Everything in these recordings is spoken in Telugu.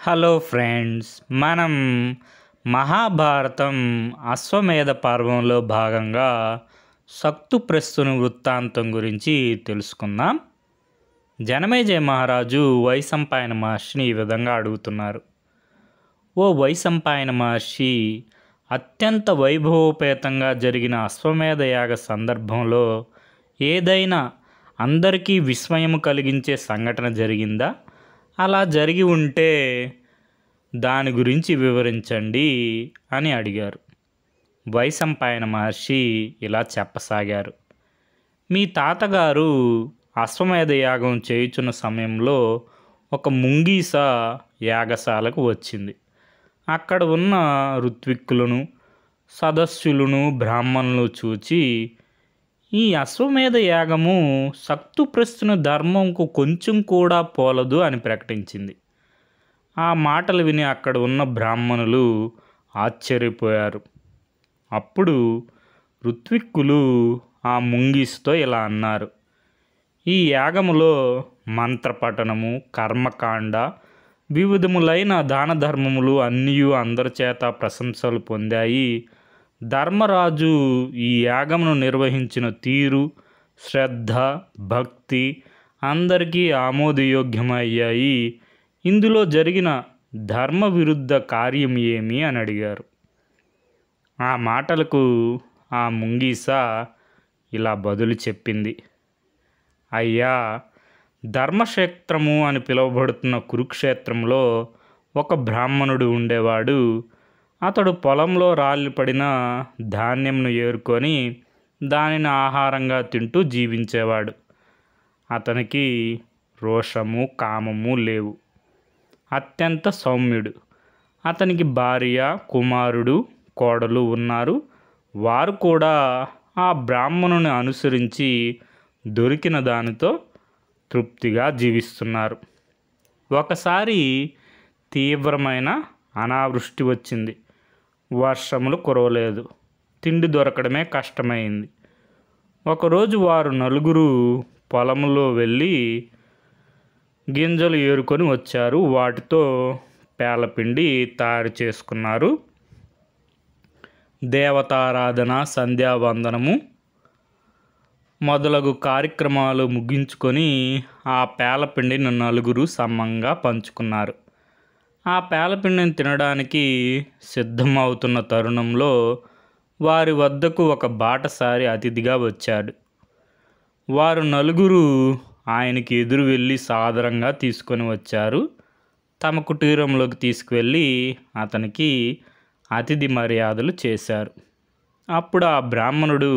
హలో ఫ్రెండ్స్, మనం మహాభారతం అశ్వమేధ పర్వంలో భాగంగా సక్తుప్రస్తుని వృత్తాంతం గురించి తెలుసుకుందాం. జనమేజయ మహారాజు వైశంపాయన మహర్షిని ఈ విధంగా అడుగుతున్నారు. ఓ వైశంపాయన మహర్షి, అత్యంత వైభవోపేతంగా జరిగిన అశ్వమేధ యాగ సందర్భంలో ఏదైనా అందరికీ విస్మయం కలిగించే సంఘటన జరిగిందా? అలా జరిగి ఉంటే దాని గురించి వివరించండి అని అడిగారు. వైశంపాయన మహర్షి ఇలా చెప్పసాగారు. మీ తాతగారు అశ్వమేధ యాగం చేయుచున్న సమయంలో ఒక ముంగీస యాగశాలకు వచ్చింది. అక్కడ ఉన్న ఋత్విక్కులను, సదస్సులను, బ్రాహ్మణులు చూచి, ఈ అశ్వమేధ యాగము సక్తుప్రస్తుని ధర్మంకు కొంచెం కూడా పోలదు అని ప్రకటించింది. ఆ మాటలు విని అక్కడ ఉన్న బ్రాహ్మణులు ఆశ్చర్యపోయారు. అప్పుడు ఋత్విక్కులు ఆ ముంగీసుతో ఇలా అన్నారు: ఈ యాగములో మంత్రపఠనము, కర్మకాండ, వివిధములైన దాన ధర్మములు అన్నీ అందరి చేత ప్రశంసలు పొందాయి. ధర్మరాజు ఈ యాగమును నిర్వహించిన తీరు, శ్రద్ధ, భక్తి అందరికీ ఆమోదయోగ్యమయ్యాయి. ఇందులో జరిగిన ధర్మ విరుద్ధ కార్యం ఏమి అని అడిగారు. ఆ మాటలకు ఆ ముంగీస ఇలా బదులు చెప్పింది: అయ్యా, ధర్మక్షేత్రము అని పిలువబడుతున్న కురుక్షేత్రంలో ఒక బ్రాహ్మణుడు ఉండేవాడు. అతడు పొలంలో రాలిపడిన ధాన్యంను ఏరుకొని దానిని ఆహారంగా తింటూ జీవించేవాడు. అతనికి రోషము, కామము లేవు. అత్యంత సౌమ్యుడు. అతనికి భార్య, కుమారుడు, కోడలు ఉన్నారు. వారు కూడా ఆ బ్రాహ్మణుని అనుసరించి దొరికిన దానితో తృప్తిగా జీవిస్తున్నారు. ఒకసారి తీవ్రమైన అనావృష్టి వచ్చింది. వర్షములు కురవలేదు. తిండి దొరకడమే కష్టమైంది. ఒకరోజు వారు నలుగురు పొలంలో వెళ్ళి గింజలు ఏరుకొని వచ్చారు. వాటితో పేలపిండి తయారు చేసుకున్నారు. దేవతారాధన, సంధ్యావందనము మొదలగు కార్యక్రమాలు ముగించుకొని ఆ పేలపిండిని నలుగురు సమంగా పంచుకున్నారు. ఆ పేలపిండిని తినడానికి సిద్ధమవుతున్న తరుణంలో వారి వద్దకు ఒక బాటసారి అతిథిగా వచ్చాడు. వారు నలుగురు ఆయనకి ఎదురు వెళ్ళి సాదరంగా తీసుకొని వచ్చారు. తమ కుటీరంలోకి తీసుకువెళ్ళి అతనికి అతిథి మర్యాదలు చేశారు. అప్పుడు ఆ బ్రాహ్మణుడు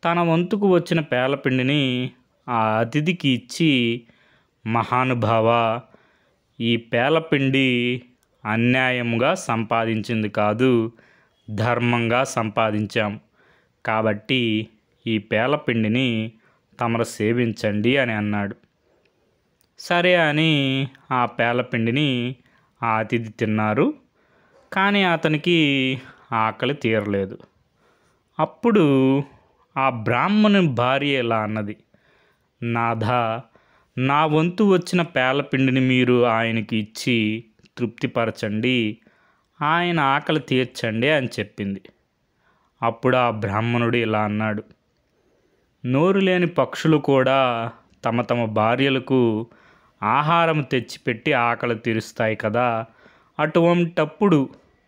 తన వంతుకు వచ్చిన పేలపిండిని ఆ అతిథికి ఇచ్చి, మహానుభావ, ఈ పేలపిండి అన్యాయంగా సంపాదించింది కాదు, ధర్మంగా సంపాదించాం. కాబట్టి ఈ పేలపిండిని తమరు సేవించండి అని అన్నాడు. సరే అని ఆ పేలపిండిని ఆ అతిథి తిన్నారు. కానీ అతనికి ఆకలి తీరలేదు. అప్పుడు ఆ బ్రాహ్మణుని భార్య ఇలా అన్నది: నాథా, నా వంతు వచ్చిన పేలపిండిని మీరు ఆయనకి ఇచ్చి తృప్తిపరచండి, ఆయన ఆకలి తీర్చండి అని చెప్పింది. అప్పుడు ఆ బ్రాహ్మణుడు ఇలా అన్నాడు: నోరు లేని పక్షులు కూడా తమ తమ భార్యలకు ఆహారం తెచ్చిపెట్టి ఆకలి తీరుస్తాయి కదా, అటువంటప్పుడు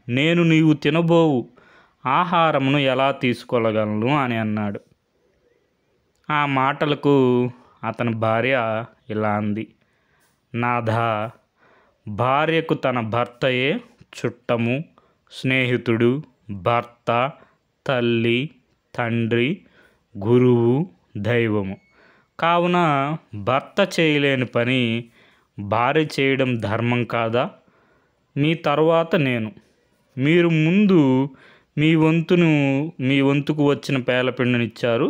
నేను నీవు తినబోవు ఆహారమును ఎలా తీసుకోగలను అని అన్నాడు. ఆ మాటలకు అతని భార్య ఇలా అంది: నాథా, భార్యకు తన భర్తయే చుట్టము, స్నేహితుడు, భర్త, తల్లి, తండ్రి, గురువు, దైవము. కావున భర్త చేయలేని పని భార్య చేయడం ధర్మం కాదా? మీ తరువాత నేను. మీరు ముందు మీ వంతుకు వచ్చిన పేలపిండినిచ్చారు.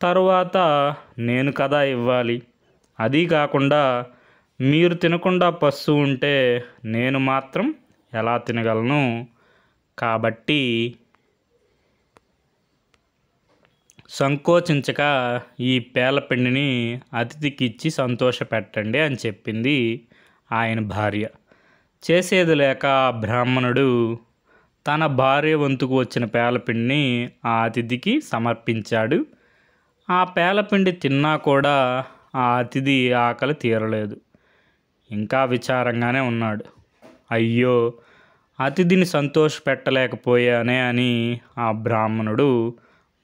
తరువాత నేను కదా ఇవ్వాలి. అదీ కాకుండా మీరు తినకుండా పస్తు ఉంటే నేను మాత్రం ఎలా తినగలను? కాబట్టి సంకోచించక ఈ పేలపిండిని అతిథికి ఇచ్చి సంతోషపెట్టండి అని చెప్పింది ఆయన భార్య. చేసేది లేక ఆ బ్రాహ్మణుడు తన భార్య వంతుకు వచ్చిన పేలపిండిని ఆ అతిథికి సమర్పించాడు. ఆ పేలపిండి తిన్నా కూడా ఆ అతిథి ఆకలి తీరలేదు. ఇంకా విచారంగానే ఉన్నాడు. అయ్యో, అతిథిని సంతోషపెట్టలేకపోయానే అని ఆ బ్రాహ్మణుడు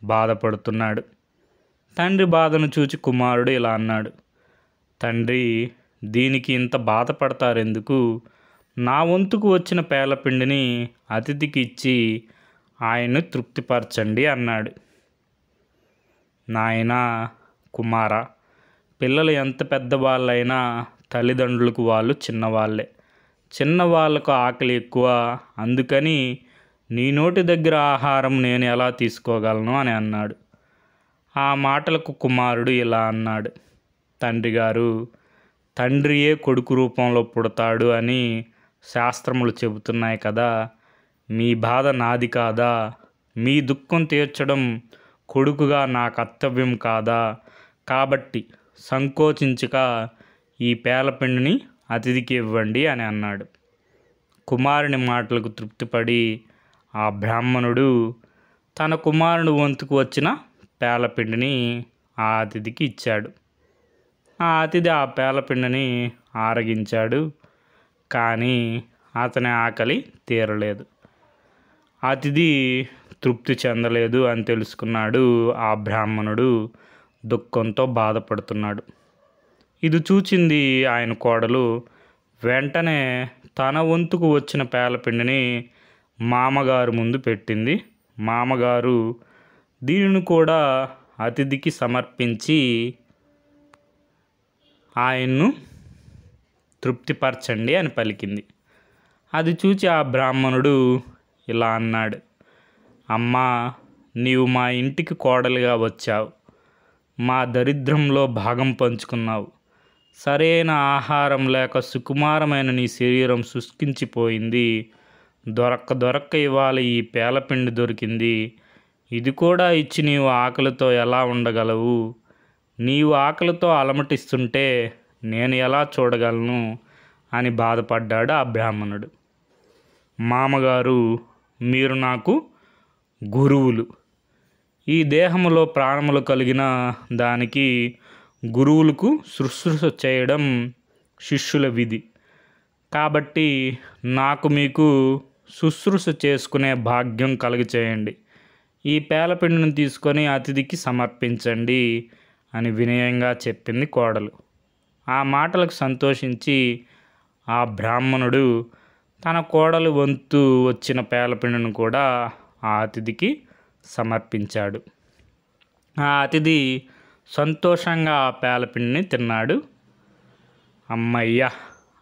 బాధపడుతున్నాడు. తండ్రి బాధను చూచి కుమారుడు ఇలా అన్నాడు. తండ్రి, దీనికి ఇంత బాధపడతారెందుకు? నా వంతుకు వచ్చిన పేలపిండిని అతిథికి ఇచ్చి ఆయన్ను తృప్తిపరచండి అన్నాడు. నాయనా, కుమారా, పిల్లలు ఎంత పెద్దవాళ్ళైనా తల్లిదండ్రులకు వాళ్ళు చిన్నవాళ్ళే. చిన్నవాళ్ళకు ఆకలి ఎక్కువ, అందుకని నీ నోటి దగ్గర ఆహారం నేను ఎలా తీసుకోగలను అని అన్నాడు. ఆ మాటలకు కుమారుడు ఇలా అన్నాడు. తండ్రి గారు, తండ్రియే కొడుకు రూపంలో పుడతాడు అని శాస్త్రములు చెబుతున్నాయి కదా. మీ బాధ నాది కాదా? మీ దుఃఖం తీర్చడం కొడుకుగా నా కర్తవ్యం కాదా? కాబట్టి సంకోచించక ఈ పేలపిండిని అతిథికి ఇవ్వండి అని అన్నాడు. కుమారుని మాటలకు తృప్తిపడి ఆ బ్రాహ్మణుడు తన కుమారుని వంతుకు వచ్చిన పేలపిండిని ఆ అతిథికి ఇచ్చాడు. ఆ అతిథి ఆ పేలపిండిని ఆరగించాడు. కానీ అతని ఆకలి తీరలేదు. అతిథి తృప్తి చెందలేదు అని తెలుసుకున్నాడు. ఆ బ్రాహ్మణుడు దుఃఖంతో బాధపడుతున్నాడు. ఇది చూచింది ఆయన కోడలు వెంటనే తన వంతుకు వచ్చిన పేలపిండిని మామగారు ముందు పెట్టింది. మామగారు దీనిని కూడా అతిథికి సమర్పించి ఆయన్ను తృప్తిపరచండి అని పలికింది. అది చూచి ఆ బ్రాహ్మణుడు ఇలా అన్నాడు. అమ్మా, నీవు మా ఇంటికి కోడలిగా వచ్చావు. మా దరిద్రంలో భాగం పంచుకున్నావు. సరైన ఆహారం లేక సుకుమారమైన నీ శరీరం శుష్కించిపోయింది. దొరక్క ఇవాళ ఈ పేలపిండి దొరికింది. ఇది కూడా ఇచ్చి నీవు ఆకలితో ఎలా ఉండగలవు? నీవు ఆకలితో అలమటిస్తుంటే నేను ఎలా చూడగలను అని బాధపడ్డాడు ఆ బ్రాహ్మణుడు. మామగారు, మీరు నాకు గురువులు. ఈ దేహములో ప్రాణములు కలిగిన దానికి గురువులకు శుశ్రూష చేయడం శిష్యుల విధి. కాబట్టి నాకు మీకు శుశ్రూష చేసుకునే భాగ్యం కలుగచేయండి. ఈ పేలపిండిని తీసుకొని అతిథికి సమర్పించండి అని వినయంగా చెప్పింది కోడలు. ఆ మాటలకు సంతోషించి ఆ బ్రాహ్మణుడు తన కోడలు వంతు వచ్చిన పేలపిండిని కూడా ఆ అతిథికి సమర్పించాడు. ఆ అతిథి సంతోషంగా ఆ పేలపిండిని తిన్నాడు. అమ్మయ్య,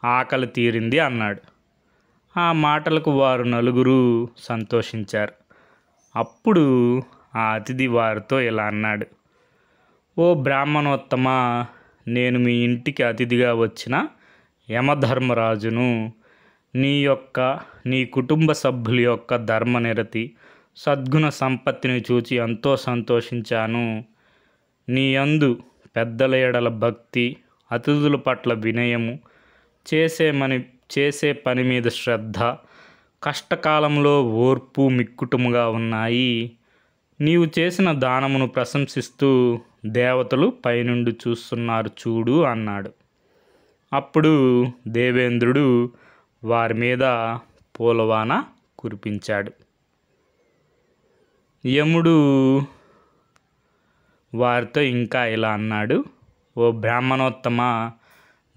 ఆకలి తీరింది అన్నాడు. ఆ మాటలకు వారు నలుగురు సంతోషించారు. అప్పుడు ఆ అతిథి వారితో ఇలా అన్నాడు. ఓ బ్రాహ్మణోత్తమ, నేను మీ ఇంటికి అతిథిగా వచ్చిన యమధర్మరాజును. నీ కుటుంబ సభ్యుల యొక్క ధర్మనిరతి, సద్గుణ సంపత్తిని చూచి ఎంతో సంతోషించాను. నీ యందు పెద్దల ఎడల భక్తి, అతిథుల పట్ల వినయము, చేసే పని మీద శ్రద్ధ, కష్టకాలంలో ఓర్పు మిక్కుటముగా ఉన్నాయి. నీవు చేసిన దానమును ప్రశంసిస్తూ దేవతలు పైనుండి చూస్తున్నారు చూడు అన్నాడు. అప్పుడు దేవేంద్రుడు వారి మీద పూలవాన కురిపించాడు. యముడు వారితో ఇంకా ఇలా అన్నాడు. ఓ బ్రాహ్మణోత్తమ,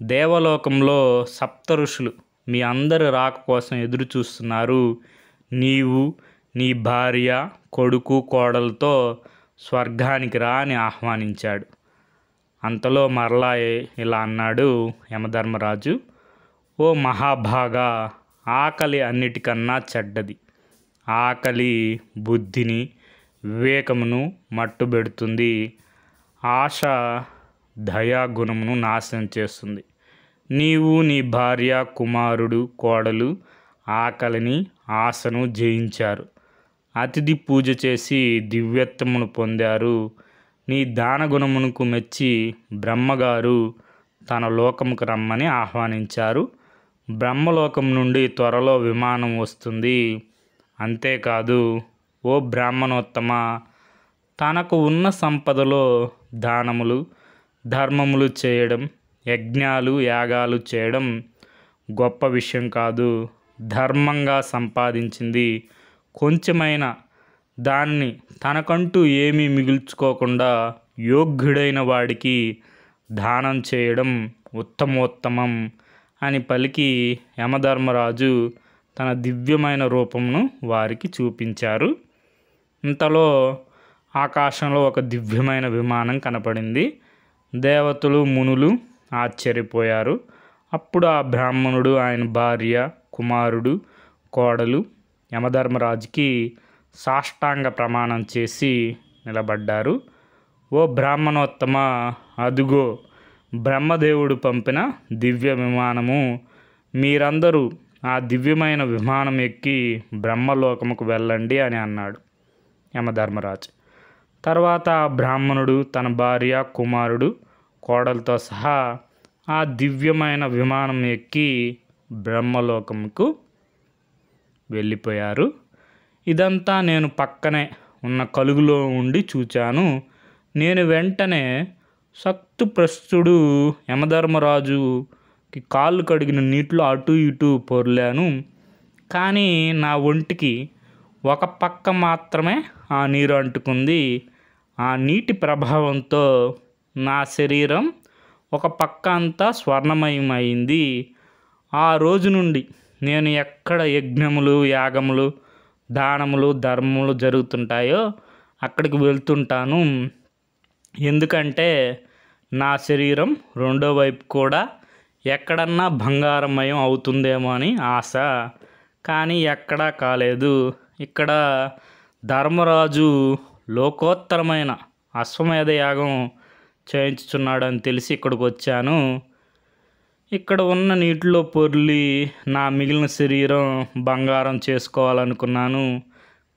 దేవలోకంలో సప్త ఋషులు మీ అందరి రాక కోసం ఎదురు చూస్తున్నారు. నీవు, నీ భార్య, కొడుకు, కోడలతో స్వర్గానికి రా అని ఆహ్వానించాడు. అంతలో మరలా ఇలా అన్నాడు యమధర్మరాజు. ఓ మహాభాగా, ఆకలి అన్నిటికన్నా చెడ్డది. ఆకలి బుద్ధిని, వివేకమును మట్టుబెడుతుంది. ఆశ దయాగుణమును నాశనం చేస్తుంది. నీవు, నీ భార్య, కుమారుడు, కోడలు ఆకలిని, ఆశను జయించారు. అతిథి పూజ చేసి దివ్యత్వమును పొందారు. నీ దానగుణమునకు మెచ్చి బ్రహ్మగారు తన లోకముకు రమ్మని ఆహ్వానించారు. బ్రహ్మలోకం నుండి త్వరలో విమానం వస్తుంది. అంతేకాదు, ఓ బ్రాహ్మణోత్తమ, తనకు ఉన్న సంపదలో దానములు ధర్మములు చేయడం, యజ్ఞాలు యాగాలు చేయడం గొప్ప విషయం కాదు. ధర్మంగా సంపాదించింది కొంచెమైన దాన్ని తనకంటూ ఏమీ మిగుల్చుకోకుండా యోగ్యుడైన వాడికి దానం చేయడం ఉత్తమోత్తమం అని పలికి యమధర్మరాజు తన దివ్యమైన రూపమును వారికి చూపించారు. ఇంతలో ఆకాశంలో ఒక దివ్యమైన విమానం కనపడింది. దేవతలు మునులు ఆశ్చర్యపోయారు. అప్పుడు ఆ బ్రాహ్మణుడు, ఆయన భార్య, కుమారుడు, కోడలు యమధర్మరాజుకి సాష్టాంగ ప్రమాణం చేసి నిలబడ్డారు. ఓ బ్రాహ్మణోత్తమ, అదుగో బ్రహ్మదేవుడు పంపిన దివ్య విమానము. మీరందరూ ఆ దివ్యమైన విమానం ఎక్కి బ్రహ్మలోకముకు వెళ్ళండి అని అన్నాడు యమధర్మరాజు. తర్వాత ఆ బ్రాహ్మణుడు తన భార్య, కుమారుడు, కోడలతో సహా ఆ దివ్యమైన విమానం ఎక్కి బ్రహ్మలోకముకు వెళ్ళిపోయారు. ఇదంతా నేను పక్కనే ఉన్న కలుగులో ఉండి చూచాను. నేను వెంటనే సక్తుప్రస్తుడు యమధర్మరాజుకి కాళ్ళు కడిగిన నీటిలో అటు ఇటు పొర్లాను. కానీ నా ఒంటికి ఒక పక్క మాత్రమే ఆ నీరు అంటుకుంది. ఆ నీటి ప్రభావంతో నా శరీరం ఒక పక్క అంతా స్వర్ణమయమైంది. ఆ రోజు నుండి నేను ఎక్కడ యజ్ఞములు యాగములు దానములు ధర్మములు జరుగుతుంటాయో అక్కడికి వెళ్తుంటాను. ఎందుకంటే నా శరీరం రెండో వైపు కూడా ఎక్కడన్నా బంగారమయం అవుతుందేమో అని ఆశ. కానీ ఎక్కడా కాలేదు. ఇక్కడ ధర్మరాజు లోకోత్తరమైన అశ్వమేధ యాగం చేయించుచున్నాడని తెలిసి ఇక్కడికి వచ్చాను. ఇక్కడ ఉన్న నీటిలో పొర్లి నా మిగిలిన శరీరం బంగారం చేసుకోవాలనుకున్నాను.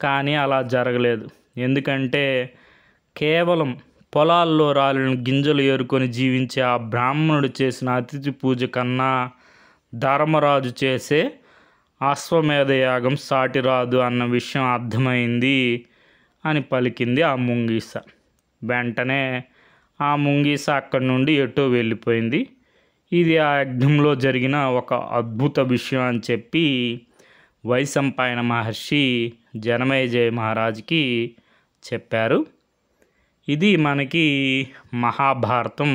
కానీ అలా జరగలేదు. ఎందుకంటే కేవలం పొలాల్లో రాలిన గింజలు ఏరుకొని జీవించే ఆ బ్రాహ్మణుడు చేసిన అతిథి పూజ కన్నా ధర్మరాజు చేసే అశ్వమేధ యాగం సాటిరాదు అన్న విషయం అర్థమైంది అని పలికింది ఆ ముంగీస. వెంటనే ఆ ముంగీస అక్కడి నుండి ఎటో వెళ్ళిపోయింది. ఇది ఆ యజ్ఞంలో జరిగిన ఒక అద్భుత విషయం అని చెప్పి వైశంపాయన మహర్షి జనమేజయ మహారాజుకి చెప్పారు. ఇది మనకి మహాభారతం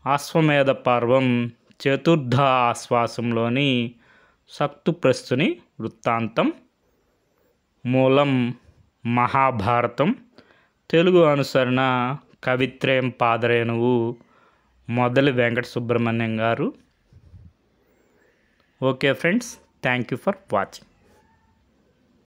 అశ్వమేధ పర్వం చతుర్థ ఆశ్వాసంలోని సక్తుప్రస్తుని వృత్తాంతం. మూలం మహాభారతం. తెలుగు అనుసరణ కవిత్రయం పాదరేణువు మొదలు వెంకట సుబ్రహ్మణ్యం గారు. Okay friends, thank you for watching.